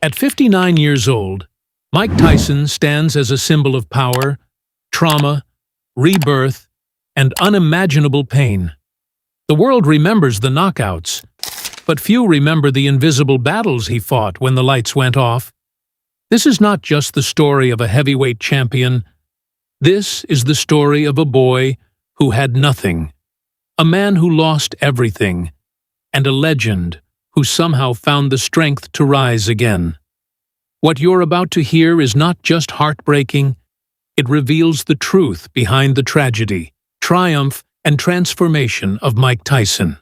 At 59 years old, Mike Tyson stands as a symbol of power, trauma, rebirth, and unimaginable pain. The world remembers the knockouts, but few remember the invisible battles he fought when the lights went off. This is not just the story of a heavyweight champion. This is the story of a boy who had nothing, a man who lost everything, and a legend who somehow found the strength to rise again. What you're about to hear is not just heartbreaking, it reveals the truth behind the tragedy, triumph, and transformation of Mike Tyson,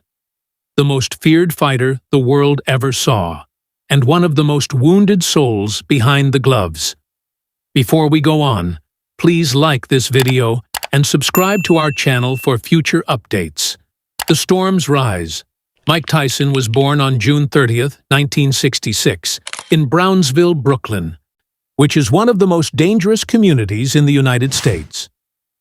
the most feared fighter the world ever saw, and one of the most wounded souls behind the gloves. Before we go on, please like this video and subscribe to our channel for future updates. The storms rise. Mike Tyson was born on June 30th, 1966, in Brownsville, Brooklyn, which is one of the most dangerous communities in the United States.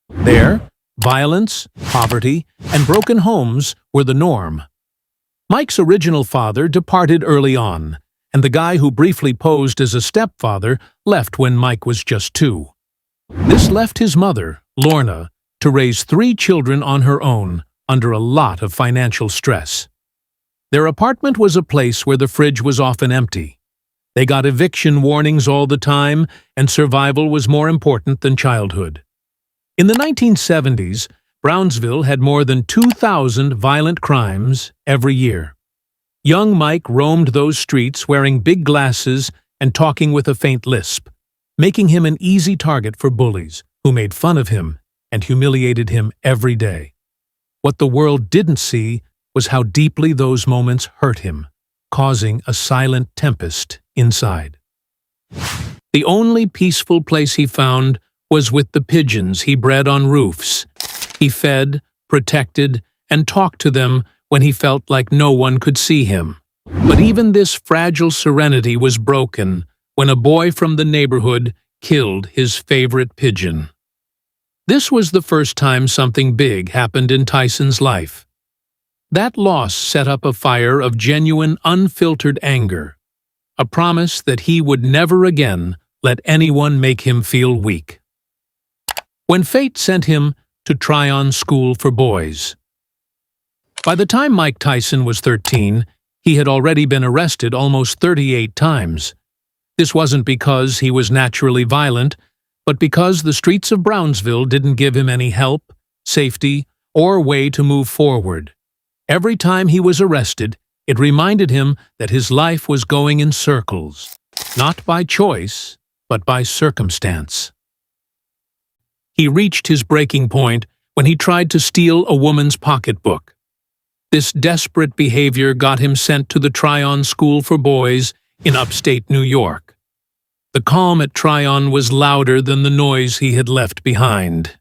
There, violence, poverty, and broken homes were the norm. Mike's original father departed early on, and the guy who briefly posed as a stepfather left when Mike was just 2. This left his mother, Lorna, to raise 3 children on her own under a lot of financial stress. Their apartment was a place where the fridge was often empty. They got eviction warnings all the time, and survival was more important than childhood. In the 1970s, Brownsville had more than 2,000 violent crimes every year. Young Mike roamed those streets wearing big glasses and talking with a faint lisp, making him an easy target for bullies who made fun of him and humiliated him every day. What the world didn't see was how deeply those moments hurt him, causing a silent tempest inside. The only peaceful place he found was with the pigeons he bred on roofs. He fed, protected, and talked to them when he felt like no one could see him. But even this fragile serenity was broken when a boy from the neighborhood killed his favorite pigeon. This was the first time something big happened in Tyson's life. That loss set up a fire of genuine, unfiltered anger, a promise that he would never again let anyone make him feel weak. When fate sent him to Tryon School for Boys. By the time Mike Tyson was 13, he had already been arrested almost 38 times. This wasn't because he was naturally violent, but because the streets of Brownsville didn't give him any help, safety, or way to move forward. Every time he was arrested, it reminded him that his life was going in circles, not by choice, but by circumstance. He reached his breaking point when he tried to steal a woman's pocketbook. This desperate behavior got him sent to the Tryon School for Boys in upstate New York. The calm at Tryon was louder than the noise he had left behind.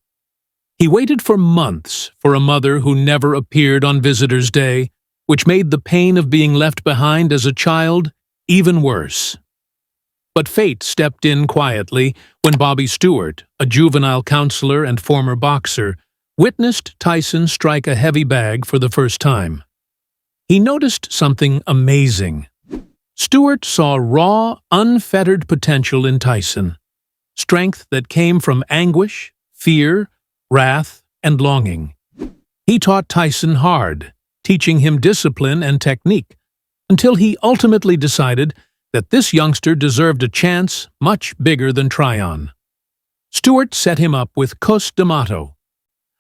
He waited for months for a mother who never appeared on Visitor's Day, which made the pain of being left behind as a child even worse. But fate stepped in quietly when Bobby Stewart, a juvenile counselor and former boxer, witnessed Tyson strike a heavy bag for the first time. He noticed something amazing. Stewart saw raw, unfettered potential in Tyson, strength that came from anguish, fear, wrath, and longing. He taught Tyson hard, teaching him discipline and technique, until he ultimately decided that this youngster deserved a chance much bigger than Tryon. Stewart set him up with Cus D'Amato,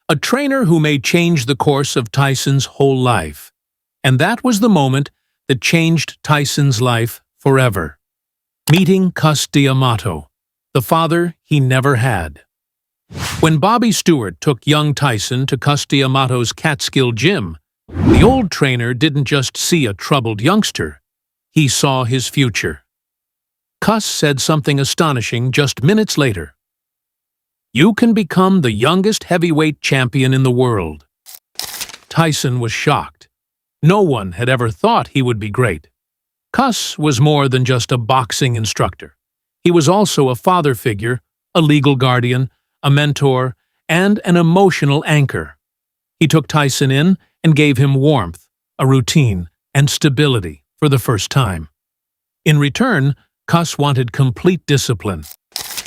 a trainer who may change the course of Tyson's whole life. And that was the moment that changed Tyson's life forever. Meeting Cus D'Amato, the father he never had. When Bobby Stewart took young Tyson to Cus D'Amato's Catskill gym, the old trainer didn't just see a troubled youngster, he saw his future. Cus said something astonishing just minutes later. "You can become the youngest heavyweight champion in the world." Tyson was shocked. No one had ever thought he would be great. Cus was more than just a boxing instructor. He was also a father figure, a legal guardian, a mentor, and an emotional anchor. He took Tyson in and gave him warmth, a routine, and stability for the first time. In return, Cus wanted complete discipline,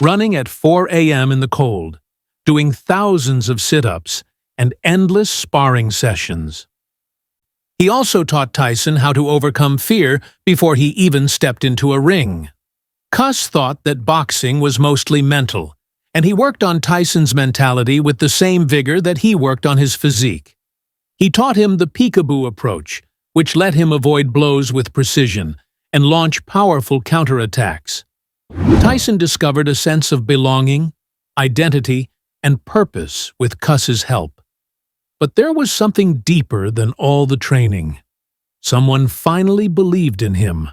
running at 4 a.m. in the cold, doing thousands of sit-ups, and endless sparring sessions. He also taught Tyson how to overcome fear before he even stepped into a ring. Cus thought that boxing was mostly mental, and he worked on Tyson's mentality with the same vigor that he worked on his physique. He taught him the peekaboo approach, which let him avoid blows with precision and launch powerful counterattacks. Tyson discovered a sense of belonging, identity, and purpose with Cus's help. But there was something deeper than all the training. Someone finally believed in him,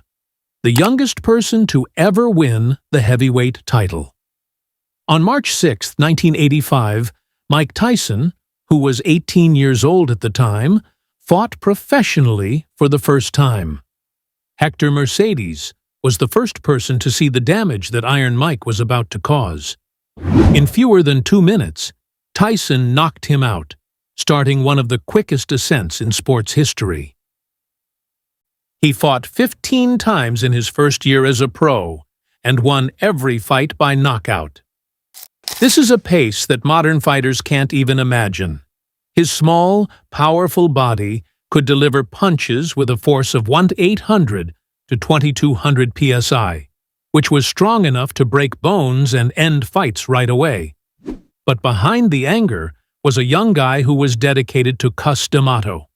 the youngest person to ever win the heavyweight title. On March 6, 1985, Mike Tyson, who was 18 years old at the time, fought professionally for the first time. Hector Mercedes was the first person to see the damage that Iron Mike was about to cause. In fewer than 2 minutes, Tyson knocked him out, starting one of the quickest ascents in sports history. He fought 15 times in his first year as a pro and won every fight by knockout. This is a pace that modern fighters can't even imagine. His small, powerful body could deliver punches with a force of 1:800 to 2,200 psi, which was strong enough to break bones and end fights right away. But behind the anger was a young guy who was dedicated to Cus D'Amato.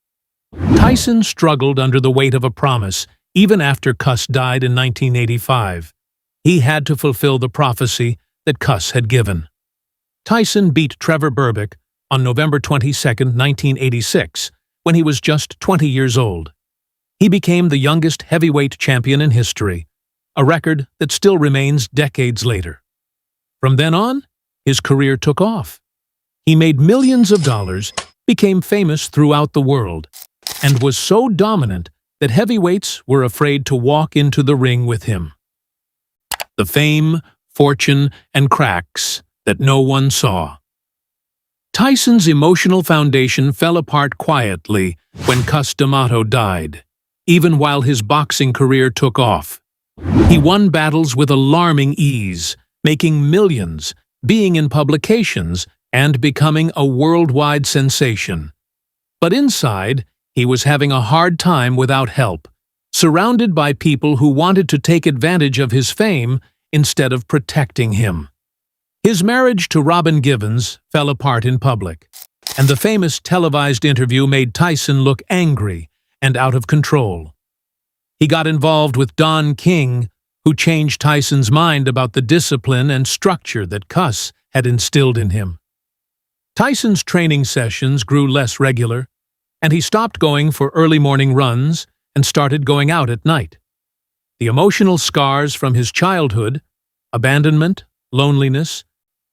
Tyson struggled under the weight of a promise even after Cus died in 1985. He had to fulfill the prophecy that Cus had given. Tyson beat Trevor Berbick on November 22, 1986, when he was just 20 years old. He became the youngest heavyweight champion in history, a record that still remains decades later. From then on, his career took off. He made millions of dollars, became famous throughout the world, and was so dominant that heavyweights were afraid to walk into the ring with him. The fame, fortune, and cracks that no one saw. Tyson's emotional foundation fell apart quietly when Cus D'Amato died, even while his boxing career took off. He won battles with alarming ease, making millions, being in publications, and becoming a worldwide sensation. But inside, he was having a hard time without help, surrounded by people who wanted to take advantage of his fame instead of protecting him. His marriage to Robin Givens fell apart in public, and the famous televised interview made Tyson look angry and out of control. He got involved with Don King, who changed Tyson's mind about the discipline and structure that Cus had instilled in him. Tyson's training sessions grew less regular, and he stopped going for early morning runs and started going out at night. The emotional scars from his childhood, abandonment, loneliness,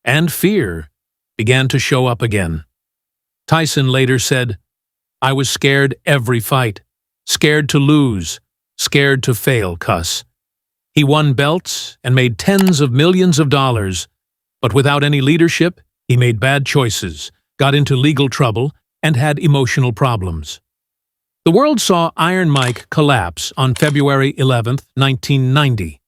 and fear began to show up again. Tyson later said, "I was scared every fight, scared to lose, scared to fail, Cus." He won belts and made tens of millions of dollars, but without any leadership, he made bad choices, got into legal trouble, and had emotional problems. The world saw Iron Mike collapse on February 11, 1990.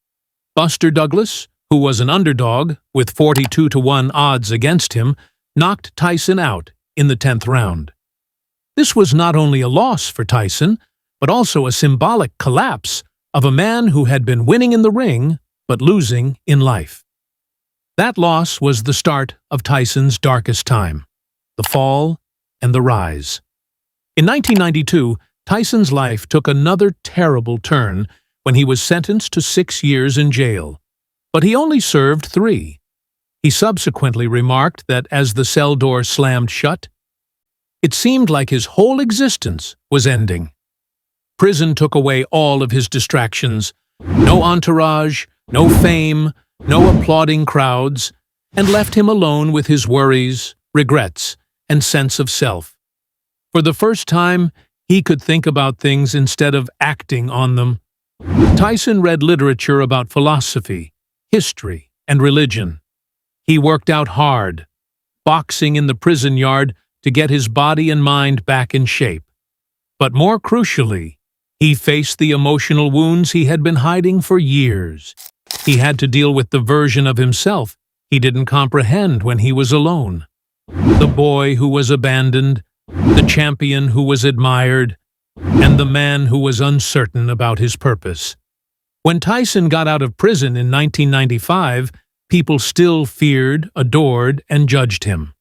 Buster Douglas, who was an underdog with 42-1 odds against him, knocked Tyson out in the 10th round. This was not only a loss for Tyson, but also a symbolic collapse of a man who had been winning in the ring but losing in life. That loss was the start of Tyson's darkest time, the fall and the rise. In 1992, Tyson's life took another terrible turn when he was sentenced to 6 years in jail. But he only served 3. He subsequently remarked that as the cell door slammed shut, it seemed like his whole existence was ending. Prison took away all of his distractions, no entourage, no fame, no applauding crowds, and left him alone with his worries, regrets, and sense of self. For the first time, he could think about things instead of acting on them. Tyson read literature about philosophy, history, and religion. He worked out hard, boxing in the prison yard to get his body and mind back in shape. But more crucially, he faced the emotional wounds he had been hiding for years. He had to deal with the version of himself he didn't comprehend when he was alone. The boy who was abandoned, the champion who was admired, and the man who was uncertain about his purpose. When Tyson got out of prison in 1995, people still feared, adored, and judged him.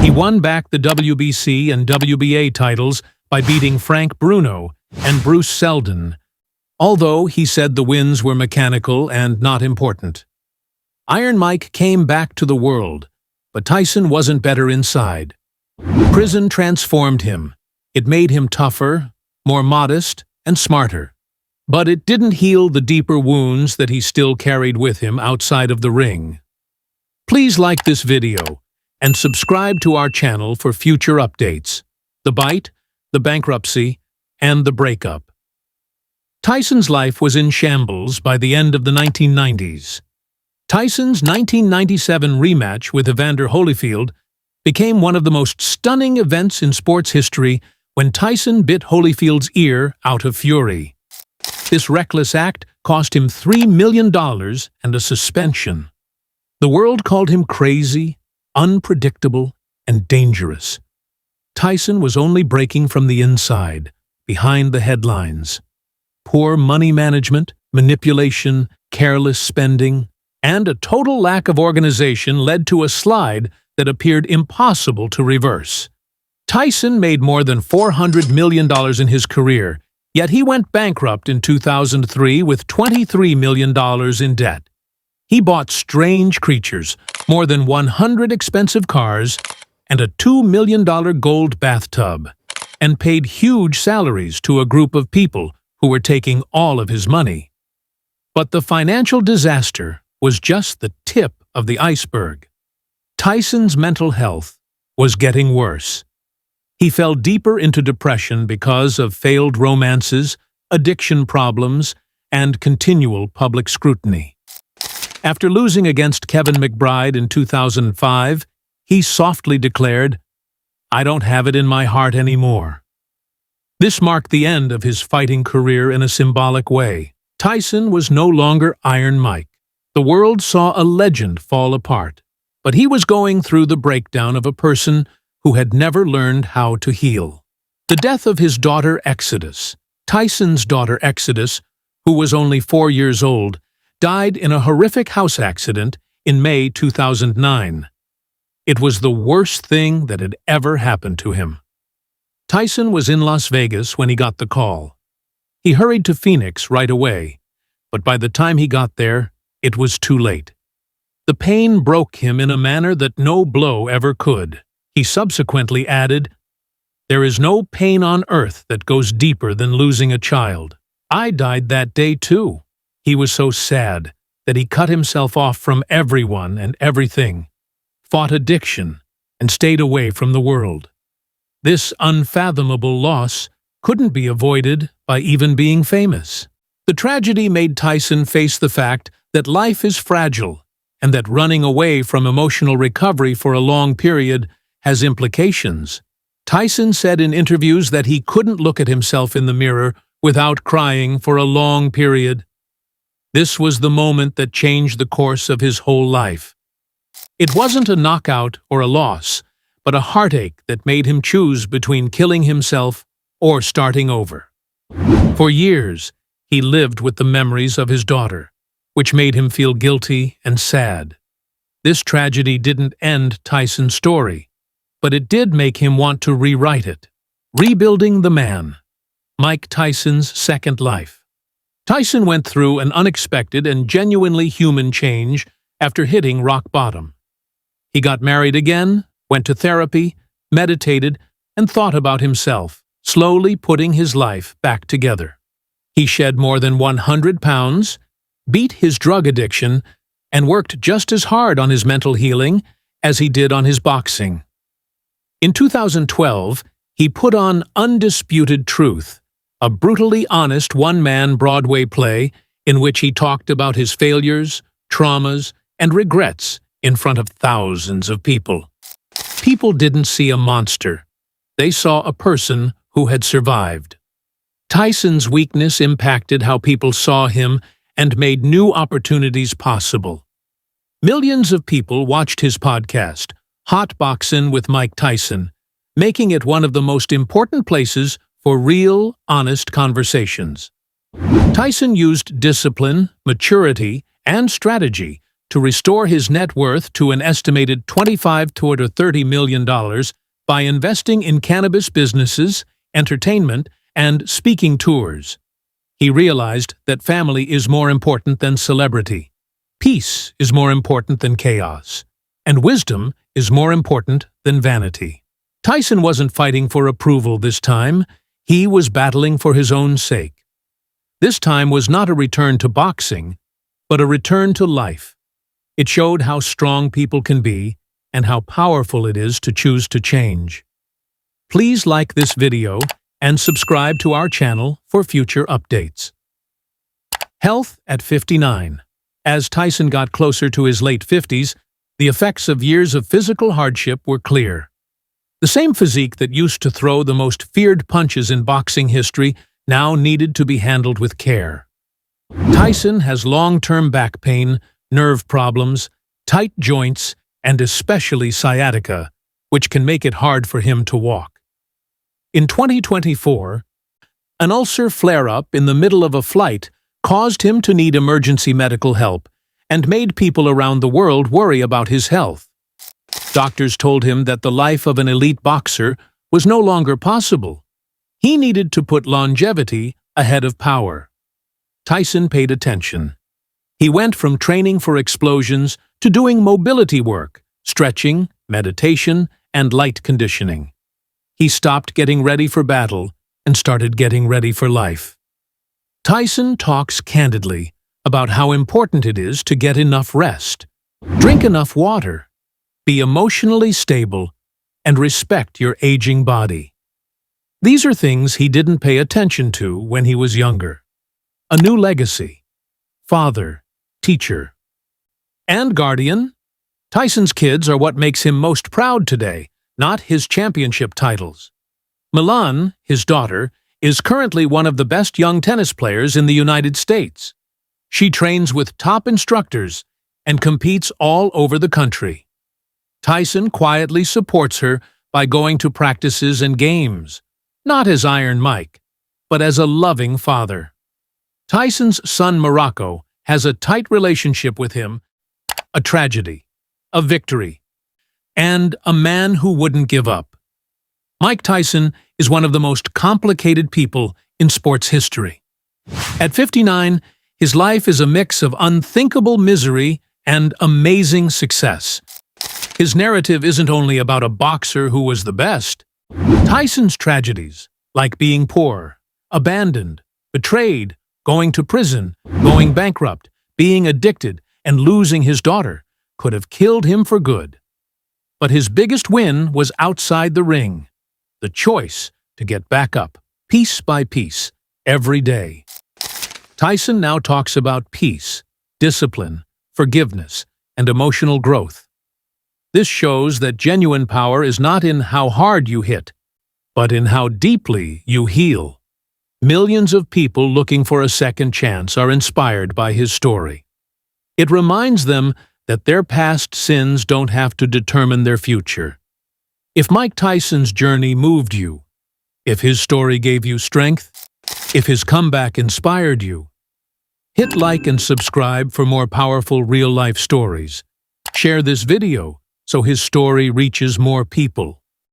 He won back the WBC and WBA titles by beating Frank Bruno and Bruce Seldon, although he said the wins were mechanical and not important. Iron Mike came back to the world, but Tyson wasn't better inside. Prison transformed him. It made him tougher, more modest, and smarter. But it didn't heal the deeper wounds that he still carried with him outside of the ring. Please like this video and subscribe to our channel for future updates: the bite, the bankruptcy, and the breakup. Tyson's life was in shambles by the end of the 1990s. Tyson's 1997 rematch with Evander Holyfield became one of the most stunning events in sports history when Tyson bit Holyfield's ear out of fury. This reckless act cost him $3 million and a suspension. The world called him crazy, unpredictable, and dangerous. Tyson was only breaking from the inside, behind the headlines. Poor money management, manipulation, careless spending, and a total lack of organization led to a slide that appeared impossible to reverse. Tyson made more than $400 million in his career, yet he went bankrupt in 2003 with $23 million in debt. He bought strange creatures, more than 100 expensive cars, and a $2 million gold bathtub, and paid huge salaries to a group of people who were taking all of his money. But the financial disaster was just the tip of the iceberg. Tyson's mental health was getting worse. He fell deeper into depression because of failed romances, addiction problems, and continual public scrutiny. After losing against Kevin McBride in 2005, he softly declared, "I don't have it in my heart anymore." This marked the end of his fighting career in a symbolic way. Tyson was no longer Iron Mike. The world saw a legend fall apart, but he was going through the breakdown of a person who had never learned how to heal. The death of his daughter Exodus, Tyson's daughter Exodus, who was only 4 years old, died in a horrific house accident in May 2009. It was the worst thing that had ever happened to him. Tyson was in Las Vegas when he got the call. He hurried to Phoenix right away, but by the time he got there, it was too late. The pain broke him in a manner that no blow ever could. He subsequently added, "There is no pain on earth that goes deeper than losing a child. I died that day too." He was so sad that he cut himself off from everyone and everything, fought addiction, and stayed away from the world. This unfathomable loss couldn't be avoided by even being famous. The tragedy made Tyson face the fact that life is fragile and that running away from emotional recovery for a long period has implications. Tyson said in interviews that he couldn't look at himself in the mirror without crying for a long period. This was the moment that changed the course of his whole life. It wasn't a knockout or a loss, but a heartache that made him choose between killing himself or starting over. For years, he lived with the memories of his daughter, which made him feel guilty and sad. This tragedy didn't end Tyson's story, but it did make him want to rewrite it. Rebuilding the Man, Mike Tyson's second life. Tyson went through an unexpected and genuinely human change after hitting rock bottom. He got married again, went to therapy, meditated, and thought about himself, slowly putting his life back together. He shed more than 100 pounds, beat his drug addiction, and worked just as hard on his mental healing as he did on his boxing. In 2012, he put on Undisputed Truth, a brutally honest one-man Broadway play in which he talked about his failures, traumas, and regrets in front of thousands of people. People didn't see a monster. They saw a person who had survived. Tyson's weakness impacted how people saw him and made new opportunities possible. Millions of people watched his podcast, Hot Boxin' with Mike Tyson, making it one of the most important places for real, honest conversations. Tyson used discipline, maturity, and strategy to restore his net worth to an estimated $25 to $30 million by investing in cannabis businesses, entertainment, and speaking tours. He realized that family is more important than celebrity, peace is more important than chaos, and wisdom is more important than vanity. Tyson wasn't fighting for approval this time, he was battling for his own sake. This time was not a return to boxing, but a return to life. It showed how strong people can be and how powerful it is to choose to change. Please like this video and subscribe to our channel for future updates. Health at 59. As Tyson got closer to his late 50s, the effects of years of physical hardship were clear. The same physique that used to throw the most feared punches in boxing history now needed to be handled with care. Tyson has long-term back pain, nerve problems, tight joints, and especially sciatica, which can make it hard for him to walk. In 2024, an ulcer flare-up in the middle of a flight caused him to need emergency medical help and made people around the world worry about his health. Doctors told him that the life of an elite boxer was no longer possible. He needed to put longevity ahead of power. Tyson paid attention. He went from training for explosions to doing mobility work, stretching, meditation, and light conditioning. He stopped getting ready for battle and started getting ready for life. Tyson talks candidly about how important it is to get enough rest, drink enough water, be emotionally stable, and respect your aging body. These are things he didn't pay attention to when he was younger. A new legacy. Father, teacher, and guardian. Tyson's kids are what makes him most proud today, not his championship titles. Milan, his daughter, is currently one of the best young tennis players in the United States. She trains with top instructors and competes all over the country. Tyson quietly supports her by going to practices and games, not as Iron Mike, but as a loving father. Tyson's son Morocco has a tight relationship with him, a tragedy, a victory, and a man who wouldn't give up. Mike Tyson is one of the most complicated people in sports history. At 59, his life is a mix of unthinkable misery and amazing success. His narrative isn't only about a boxer who was the best. Tyson's tragedies, like being poor, abandoned, betrayed, going to prison, going bankrupt, being addicted, and losing his daughter, could have killed him for good. But his biggest win was outside the ring, the choice to get back up, piece by piece, every day. Tyson now talks about peace, discipline, forgiveness, and emotional growth. This shows that genuine power is not in how hard you hit, but in how deeply you heal. Millions of people looking for a second chance are inspired by his story. It reminds them that their past sins don't have to determine their future. If Mike Tyson's journey moved you, if his story gave you strength, if his comeback inspired you, hit like and subscribe for more powerful real-life stories. Share this video so his story reaches more people.